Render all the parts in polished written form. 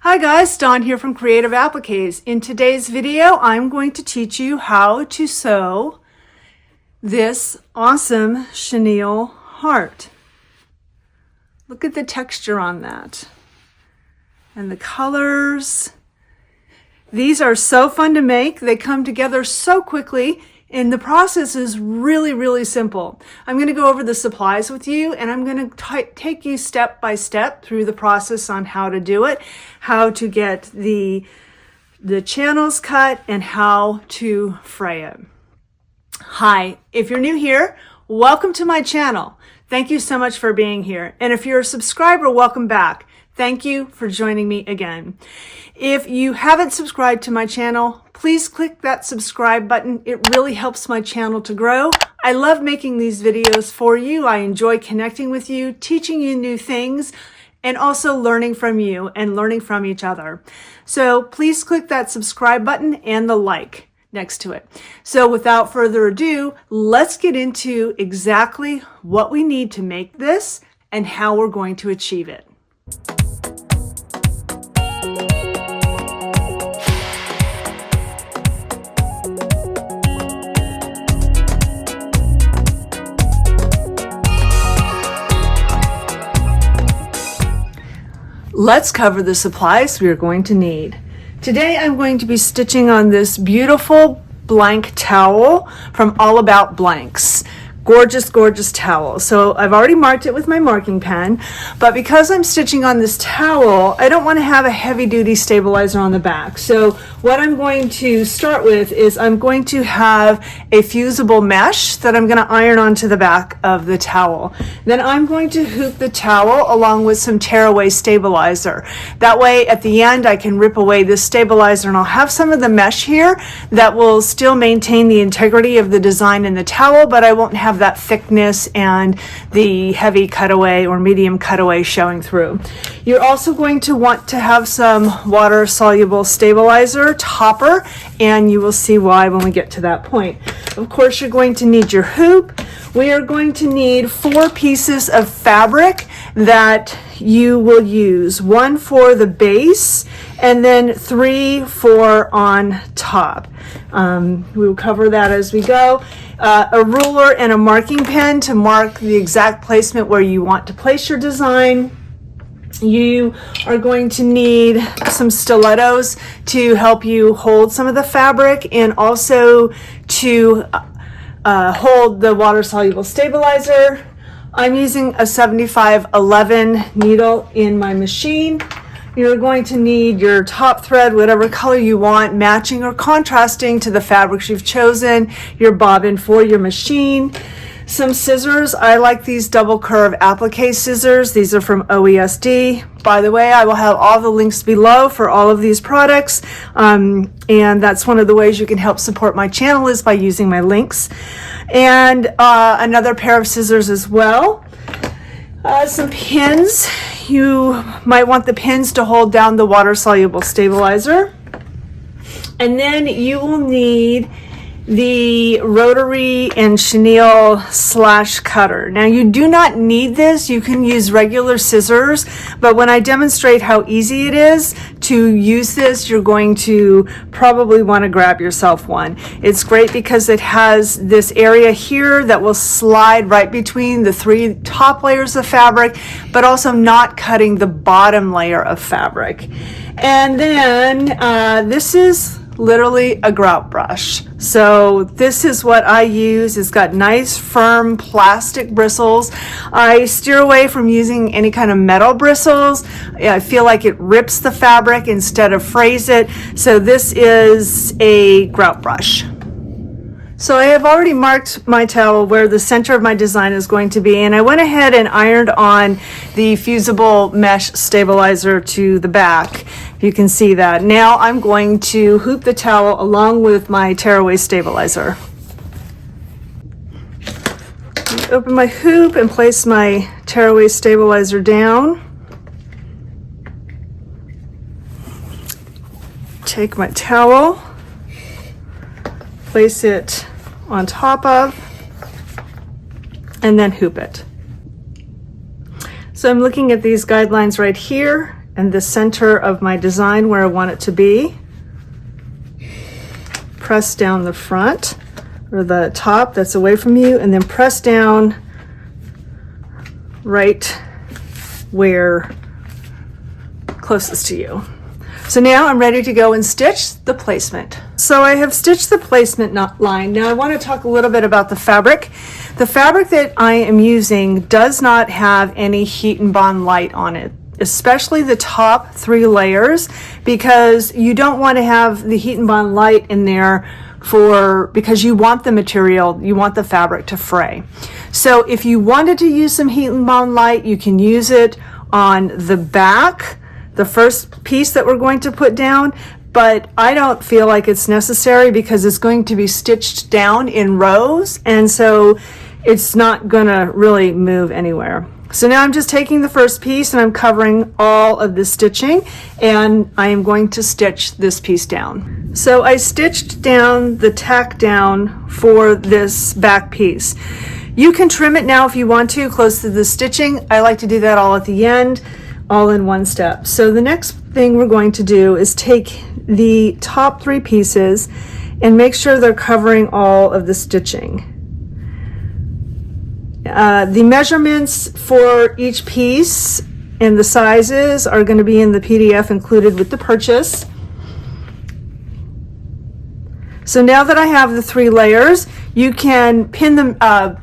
Hi guys, Dawn here from Creative Appliques. In today's video, I'm going to teach you how to sew this awesome chenille heart. Look at the texture on that and the colors. These are so fun to make. They come together so quickly, and the process is really simple. I'm going to go over the supplies with you, and I'm going to take you step by step through the process on how to do it, how to get the channels cut, and how to fray it. Hi, if you're new here, welcome to my channel. Thank you so much for being here. And if you're a subscriber, welcome back. Thank you for joining me again. If you haven't subscribed to my channel, please click that subscribe button. It really helps my channel to grow. I love making these videos for you. I enjoy connecting with you, teaching you new things, and also learning from you and learning from each other. So please click that subscribe button and the like next to it. So without further ado, let's get into exactly what we need to make this and how we're going to achieve it. Let's cover the supplies we are going to need. Today I'm going to be stitching on this beautiful blank towel from All About Blanks. Gorgeous towel. So I've already marked it with my marking pen, but because I'm stitching on this towel, I don't want to have a heavy duty stabilizer on the back. So what I'm going to start with is I'm going to have a fusible mesh that I'm going to iron onto the back of the towel. Then I'm going to hoop the towel along with some tearaway stabilizer. That way at the end I can rip away this stabilizer, and I'll have some of the mesh here that will still maintain the integrity of the design in the towel, but I won't have that thickness and the heavy cutaway or medium cutaway showing through. You're also going to want to have some water soluble stabilizer topper, and you will see why when we get to that point. Of course, you're going to need your hoop. We are going to need 4 pieces of fabric that you will use, 1 for the base and then 3 for on top. We will cover that as we go. A ruler and a marking pen to mark the exact placement where you want to place your design. You are going to need some stilettos to help you hold some of the fabric, and also to hold the water soluble stabilizer. I'm using a 7511 needle in my machine. You're going to need your top thread, whatever color you want, matching or contrasting to the fabrics you've chosen, your bobbin for your machine, some scissors. I like these double curve applique scissors. These are from OESD. By the way, I will have all the links below for all of these products. And that's one of the ways you can help support my channel, is by using my links. And another pair of scissors as well. Some pins. You might want the pins to hold down the water soluble stabilizer. And then you will need the rotary and chenille slash cutter. Now you do not need this. You can use regular scissors, but when I demonstrate how easy it is to use this, you're going to probably want to grab yourself one. It's great because it has this area here that will slide right between the 3 top layers of fabric, but also not cutting the bottom layer of fabric. And then this is literally a grout brush. So this is what I use. It's got nice firm plastic bristles. I steer away from using any kind of metal bristles. I feel like it rips the fabric instead of frays it. So this is a grout brush. So I have already marked my towel where the center of my design is going to be, and I went ahead and ironed on the fusible mesh stabilizer to the back. You can see that. Now I'm going to hoop the towel along with my tearaway stabilizer. Open my hoop and place my tearaway stabilizer down. Take my towel, place it on top of, and then hoop it. So I'm looking at these guidelines right here, and the center of my design where I want it to be. Press down the front or the top that's away from you, and then press down right where closest to you. So now I'm ready to go and stitch the placement. So I have stitched the placement line. Now I want to talk a little bit about the fabric. The fabric that I am using does not have any heat and bond light on it, especially the top 3 layers, because you don't want to have the heat and bond light in there because you want the material, you want the fabric to fray. So if you wanted to use some heat and bond light, you can use it on the back, the first piece that we're going to put down, but I don't feel like it's necessary because it's going to be stitched down in rows, and so it's not gonna really move anywhere. So now I'm just taking the first piece and I'm covering all of the stitching, and I am going to stitch this piece down. So I stitched down the tack down for this back piece. You can trim it now if you want to, close to the stitching. I like to do that all at the end, all in one step. So the next thing we're going to do is take the top 3 pieces and make sure they're covering all of the stitching. The measurements for each piece and the sizes are going to be in the PDF included with the purchase. So now that I have the 3 layers, you can pin them,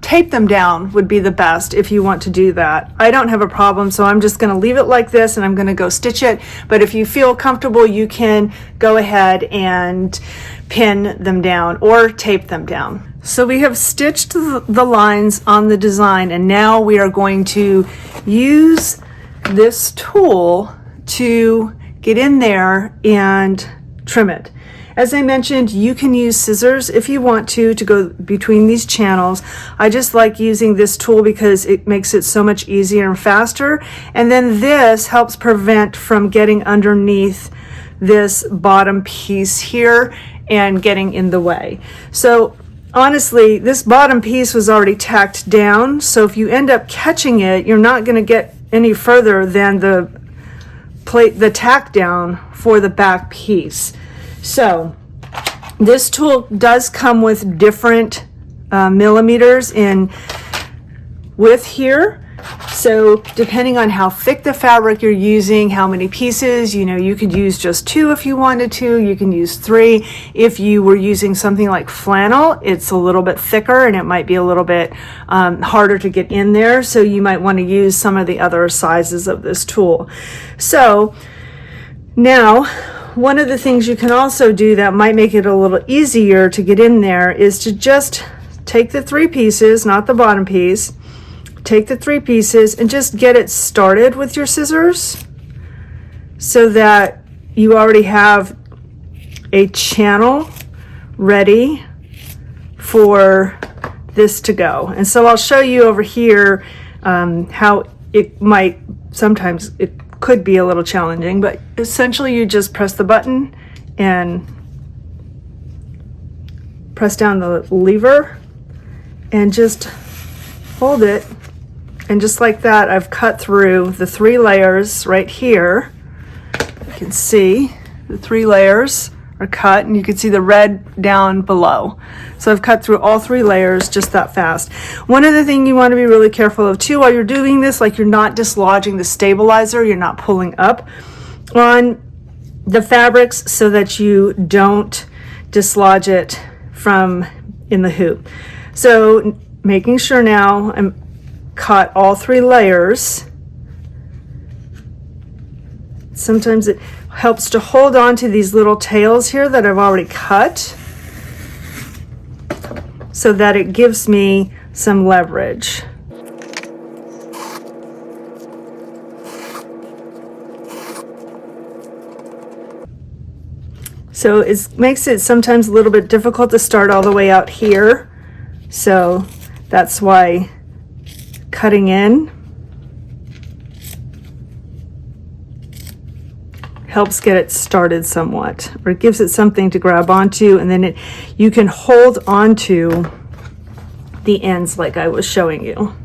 tape them down would be the best if you want to do that. I don't have a problem, so I'm just going to leave it like this and I'm going to go stitch it. But if you feel comfortable, you can go ahead and pin them down or tape them down. So we have stitched the lines on the design, and now we are going to use this tool to get in there and trim it. As I mentioned, you can use scissors if you want to go between these channels. I just like using this tool because it makes it so much easier and faster. And then this helps prevent from getting underneath this bottom piece here and getting in the way. So honestly, this bottom piece was already tacked down, so if you end up catching it, you're not going to get any further than the tack down for the back piece. So this tool does come with different millimeters in width here. So depending on how thick the fabric you're using, how many pieces, you could use just 2 if you wanted to. You can use 3. If you were using something like flannel, it's a little bit thicker and it might be a little bit harder to get in there. So you might want to use some of the other sizes of this tool. So now, one of the things you can also do that might make it a little easier to get in there is to just take the 3 pieces, not the bottom piece, take the 3 pieces and just get it started with your scissors so that you already have a channel ready for this to go. And so I'll show you over here how it might, sometimes it could be a little challenging, but essentially you just press the button and press down the lever and just hold it, and just like that I've cut through the 3 layers right here. You can see the 3 layers are cut, and you can see the red down below. So I've cut through all 3 layers just that fast. One other thing you want to be really careful of too while you're doing this, like you're not dislodging the stabilizer, you're not pulling up on the fabrics so that you don't dislodge it from in the hoop. So making sure now I'm cut all 3 layers. Sometimes it helps to hold on to these little tails here that I've already cut so that it gives me some leverage. So it makes it sometimes a little bit difficult to start all the way out here. So that's why cutting in helps get it started somewhat, or it gives it something to grab onto, and then you can hold onto the ends like I was showing you.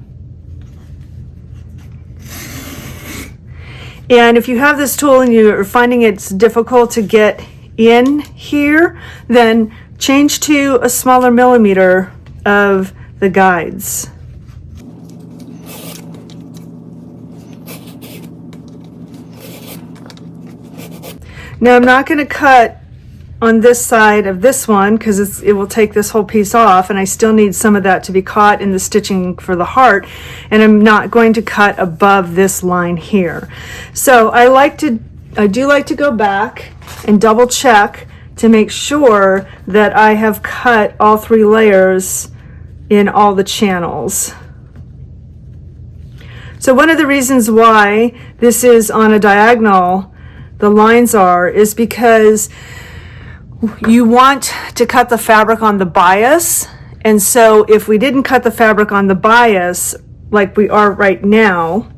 And if you have this tool and you're finding it's difficult to get in here, then change to a smaller millimeter of the guides. Now I'm not going to cut on this side of this one because it will take this whole piece off, and I still need some of that to be caught in the stitching for the heart, and I'm not going to cut above this line here. So I do like to go back and double check to make sure that I have cut all 3 layers in all the channels. So one of the reasons why this is on a diagonal, the lines are, is because you want to cut the fabric on the bias. And so if we didn't cut the fabric on the bias like we are right now,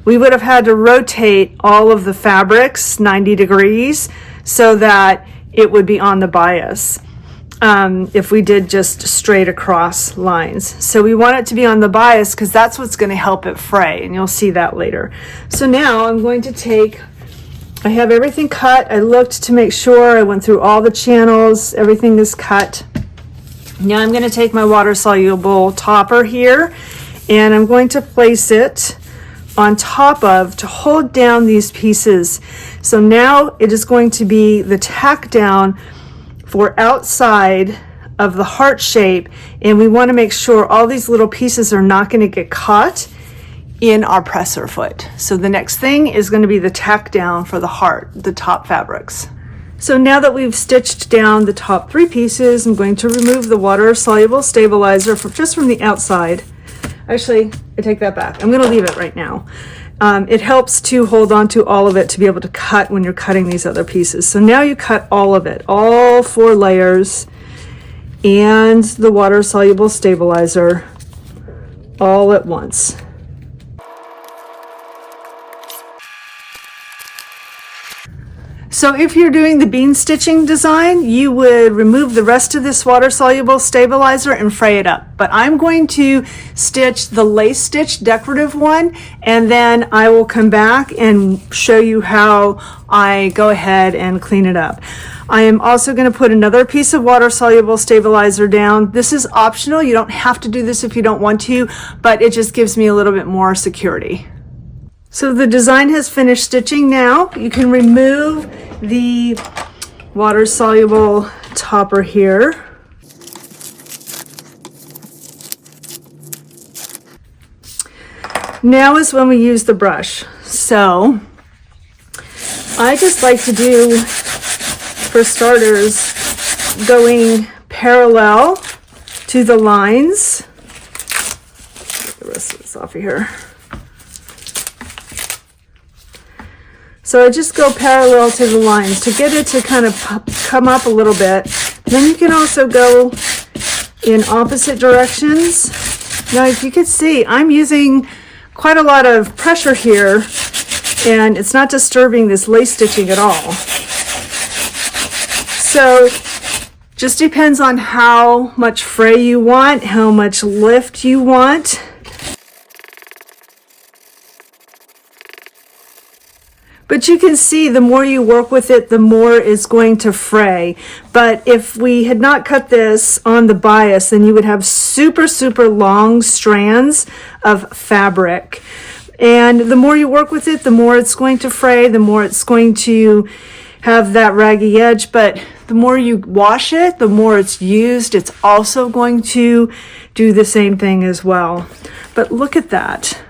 we would have had to rotate all of the fabrics 90 degrees so that it would be on the bias if we did just straight across lines. So we want it to be on the bias because that's what's going to help it fray, and you'll see that later. So now I'm going to take, I have everything cut. I looked to make sure, I went through all the channels, everything is cut. Now I'm going to take my water soluble topper here, and I'm going to place it on top of to hold down these pieces. So now it is going to be the tack down for outside of the heart shape, and we want to make sure all these little pieces are not going to get caught in our presser foot. So the next thing is going to be the tack down for the heart, the top fabrics. So now that we've stitched down the top 3 pieces, I'm going to remove the water soluble stabilizer just from the outside. Actually, I take that back. I'm going to leave it right now. It helps to hold on to all of it to be able to cut when you're cutting these other pieces. So now you cut all of it, all 4 layers, and the water soluble stabilizer all at once. So if you're doing the bean stitching design, you would remove the rest of this water soluble stabilizer and fray it up. But I'm going to stitch the lace stitch decorative one, and then I will come back and show you how I go ahead and clean it up. I am also going to put another piece of water soluble stabilizer down. This is optional. You don't have to do this if you don't want to, but it just gives me a little bit more security. So the design has finished stitching now. You can remove the water soluble topper here. Now is when we use the brush. So I just like to do, for starters, going parallel to the lines. Get the rest of this off of here. So I just go parallel to the lines to get it to kind of come up a little bit. Then you can also go in opposite directions. Now, if you could see, I'm using quite a lot of pressure here, and it's not disturbing this lace stitching at all. So just depends on how much fray you want, how much lift you want. But you can see the more you work with it, the more it's going to fray. But if we had not cut this on the bias, then you would have super, super long strands of fabric. And the more you work with it, the more it's going to fray, the more it's going to have that raggy edge. But the more you wash it, the more it's used, it's also going to do the same thing as well. But look at that.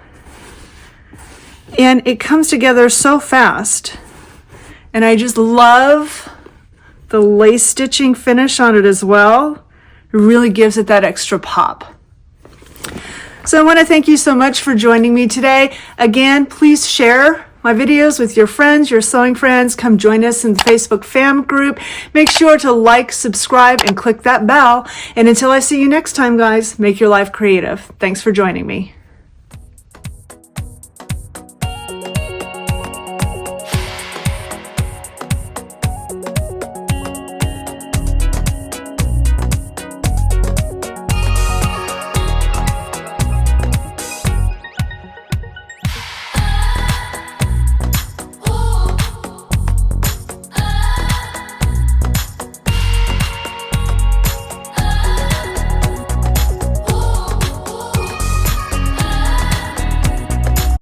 And it comes together so fast. And I just love the lace stitching finish on it as well. It really gives it that extra pop. So I want to thank you so much for joining me today. Again, please share my videos with your friends, your sewing friends. Come join us in the Facebook fam group. Make sure to like, subscribe, and click that bell. And until I see you next time, guys, make your life creative. Thanks for joining me.